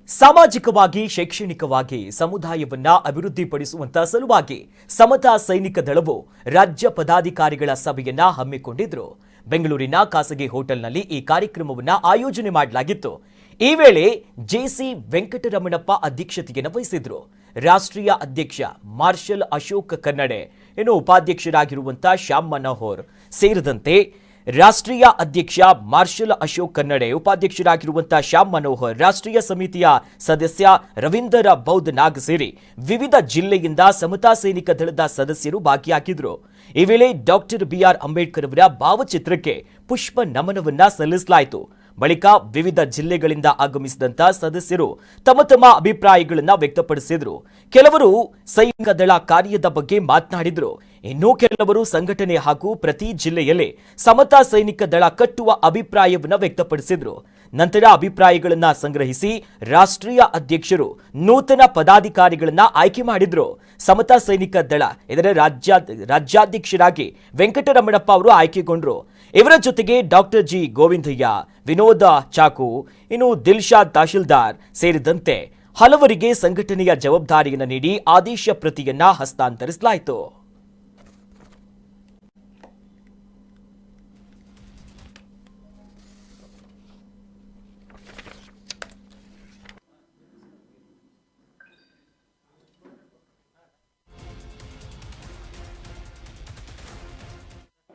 ಸಾಮಾಜಿಕವಾಗಿ ಶೈಕ್ಷಣಿಕವಾಗಿ ಸಮುದಾಯವನ್ನ ಅಭಿವೃದ್ಧಿಪಡಿಸುವಂತ ಸಲುವಾಗಿ ಸಮತಾ ಸೈನಿಕ ದಳವು ರಾಜ್ಯ ಪದಾಧಿಕಾರಿಗಳ ಸಭೆಯನ್ನ ಹಮ್ಮಿಕೊಂಡಿದ್ರು. ಬೆಂಗಳೂರಿನ ಖಾಸಗಿ ಹೋಟೆಲ್ನಲ್ಲಿ ಈ ಕಾರ್ಯಕ್ರಮವನ್ನ ಆಯೋಜನೆ ಮಾಡಲಾಗಿತ್ತು. ಈ ವೇಳೆ ಜೆಸಿ ವೆಂಕಟರಮಣಪ್ಪ ಅಧ್ಯಕ್ಷತೆಯನ್ನು ವಹಿಸಿದ್ರು. ರಾಷ್ಟ್ರೀಯ ಅಧ್ಯಕ್ಷ ಮಾರ್ಷಲ್ ಅಶೋಕ್ ಕನ್ನಡೆ, ಉಪಾಧ್ಯಕ್ಷರಾಗಿರುವಂತಹ ಶ್ಯಾಮ್ ಮನೋಹರ್ ಸೇರಿದಂತೆ ರಾಷ್ಟ್ರೀಯ ಅಧ್ಯಕ್ಷ ಮಾರ್ಷಲ್ ಅಶೋಕ್ ಕನ್ನಡೆ, ಉಪಾಧ್ಯಕ್ಷರಾಗಿರುವಂತಹ ಶ್ಯಾಮ್ ಮನೋಹರ್, ರಾಷ್ಟ್ರೀಯ ಸಮಿತಿಯ ಸದಸ್ಯ ರವೀಂದರ್ ಬೌದ್ಧ ನಾಗ್ ಸೇರಿ ವಿವಿಧ ಜಿಲ್ಲೆಯಿಂದ ಸಮತಾ ಸೈನಿಕ ದಳದ ಸದಸ್ಯರು ಭಾಗಿಯಾಗಿದ್ದರು. ಈ ವೇಳೆ ಡಾಕ್ಟರ್ ಬಿಆರ್ ಅಂಬೇಡ್ಕರ್ ಅವರ ಭಾವಚಿತ್ರಕ್ಕೆ ಪುಷ್ಪ ನಮನವನ್ನ ಸಲ್ಲಿಸಲಾಯಿತು. ಬಳಿಕ ವಿವಿಧ ಜಿಲ್ಲೆಗಳಿಂದ ಆಗಮಿಸಿದಂತ ಸದಸ್ಯರು ತಮ್ಮ ತಮ್ಮ ಅಭಿಪ್ರಾಯಗಳನ್ನು ವ್ಯಕ್ತಪಡಿಸಿದರು. ಕೆಲವರು ಸೈನಿಕ ದಳ ಕಾರ್ಯದ ಬಗ್ಗೆ ಮಾತನಾಡಿದರು. ಇನ್ನು ಕೆಲವರು ಸಂಘಟನೆ ಹಾಗೂ ಪ್ರತಿ ಜಿಲ್ಲೆಯಲ್ಲಿ ಸಮತಾ ಸೈನಿಕ ದಳ ಕಟ್ಟುವ ಅಭಿಪ್ರಾಯವನ್ನು ವ್ಯಕ್ತಪಡಿಸಿದರು. ನಂತರ ಅಭಿಪ್ರಾಯಗಳನ್ನು ಸಂಗ್ರಹಿಸಿ ರಾಷ್ಟ್ರೀಯ ಅಧ್ಯಕ್ಷರು ನೂತನ ಪದಾಧಿಕಾರಿಗಳನ್ನ ಆಯ್ಕೆ ಮಾಡಿದ್ರು. ಸಮತಾ ಸೈನಿಕ ದಳ ಇದರ ರಾಜ್ಯಾಧ್ಯಕ್ಷರಾಗಿ ವೆಂಕಟರಮಣಪ್ಪ ಅವರು ಆಯ್ಕೆಗೊಂಡರು. ಇವರ ಜೊತೆಗೆ ಡಾಕ್ಟರ್ ಜಿ ಗೋವಿಂದಯ್ಯ, ವಿನೋದ ಚಾಕು, ದಿಲ್ಶಾದ್ ತಹಶೀಲ್ದಾರ್ ಸೇರಿದಂತೆ ಹಲವರಿಗೆ ಸಂಘಟನೆಯ ಜವಾಬ್ದಾರಿಯನ್ನು ನೀಡಿ ಆದೇಶ ಪ್ರತಿಯನ್ನ ಹಸ್ತಾಂತರಿಸಲಾಯಿತು.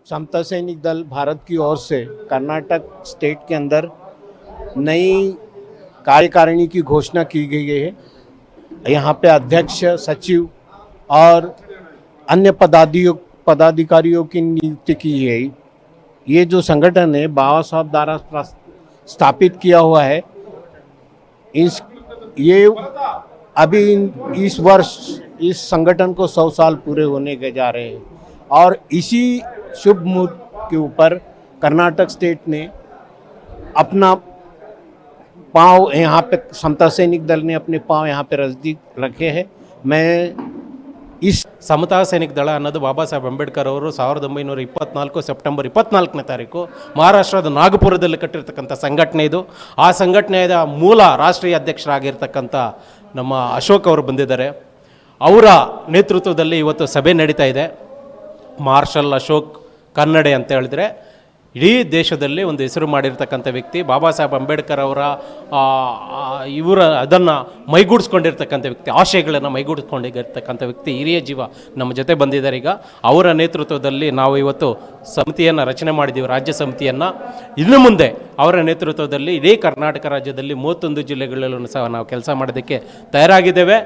समता सैनिक दल भारत की ओर से कर्नाटक स्टेट के अंदर नई कार्यकारिणी की घोषणा की गई है। यहाँ पे अध्यक्ष, सचिव और अन्य पदाधिकारियों की नियुक्ति की है। ये जो संगठन है बाबा साहब द्वारा स्थापित किया हुआ है। ये अभी इस वर्ष इस संगठन को 100 साल पूरे होने के जा रहे हैं और इसी शुभ मुहूर्त के ऊपर कर्नाटक स्टेट ने अपना पांव यहाँ पे, समता सैनिक दल ने अपने पांव यहाँ पे रखे हैं। मैं इस ಸಮತಾ ಸೈನಿಕ ದಳ ಅನ್ನೋದು ಬಾಬಾ ಸಾಹೇಬ್ ಅಂಬೇಡ್ಕರ್ ಅವರು 1924 ಸೆಪ್ಟೆಂಬರ್ 24ನೇ ತಾರೀಕು ಮಹಾರಾಷ್ಟ್ರದ ನಾಗಪುರದಲ್ಲಿ ಕಟ್ಟಿರ್ತಕ್ಕಂಥ ಸಂಘಟನೆ ಇದು. ಆ ಸಂಘಟನೆಯ ಮೂಲ ರಾಷ್ಟ್ರೀಯ ಅಧ್ಯಕ್ಷರಾಗಿರ್ತಕ್ಕಂಥ ನಮ್ಮ ಅಶೋಕ್ ಅವರು ಬಂದಿದ್ದಾರೆ. ಅವರ ನೇತೃತ್ವದಲ್ಲಿ ಇವತ್ತು ಸಭೆ ನಡೀತಾ ಇದೆ. ಮಾರ್ಷಲ್ ಅಶೋಕ್ ಕನ್ನಡೆ ಅಂತ ಹೇಳಿದ್ರೆ ಇಡೀ ದೇಶದಲ್ಲಿ ಒಂದು ಹೆಸರು ಮಾಡಿರ್ತಕ್ಕಂಥ ವ್ಯಕ್ತಿ. ಬಾಬಾ ಸಾಹೇಬ್ ಅಂಬೇಡ್ಕರ್ ಅವರ ಅದನ್ನು ಮೈಗೂಡಿಸ್ಕೊಂಡಿರ್ತಕ್ಕಂಥ ವ್ಯಕ್ತಿ, ಆಶಯಗಳನ್ನು ಮೈಗೂಡಿಸ್ಕೊಂಡಿರ್ತಕ್ಕಂಥ ವ್ಯಕ್ತಿ, ಹಿರಿಯ ಜೀವ ನಮ್ಮ ಜೊತೆ ಬಂದಿದ್ದಾರೆ. ಈಗ ಅವರ ನೇತೃತ್ವದಲ್ಲಿ ನಾವು ಇವತ್ತು ಸಮಿತಿಯನ್ನು ರಚನೆ ಮಾಡಿದ್ದೀವಿ, ರಾಜ್ಯ ಸಮಿತಿಯನ್ನು. ಇನ್ನು ಮುಂದೆ ಅವರ ನೇತೃತ್ವದಲ್ಲಿ ಇಡೀ ಕರ್ನಾಟಕ ರಾಜ್ಯದಲ್ಲಿ 31 ಜಿಲ್ಲೆಗಳಲ್ಲೂ ಸಹ ನಾವು ಕೆಲಸ ಮಾಡೋದಕ್ಕೆ ತಯಾರಾಗಿದ್ದೇವೆ.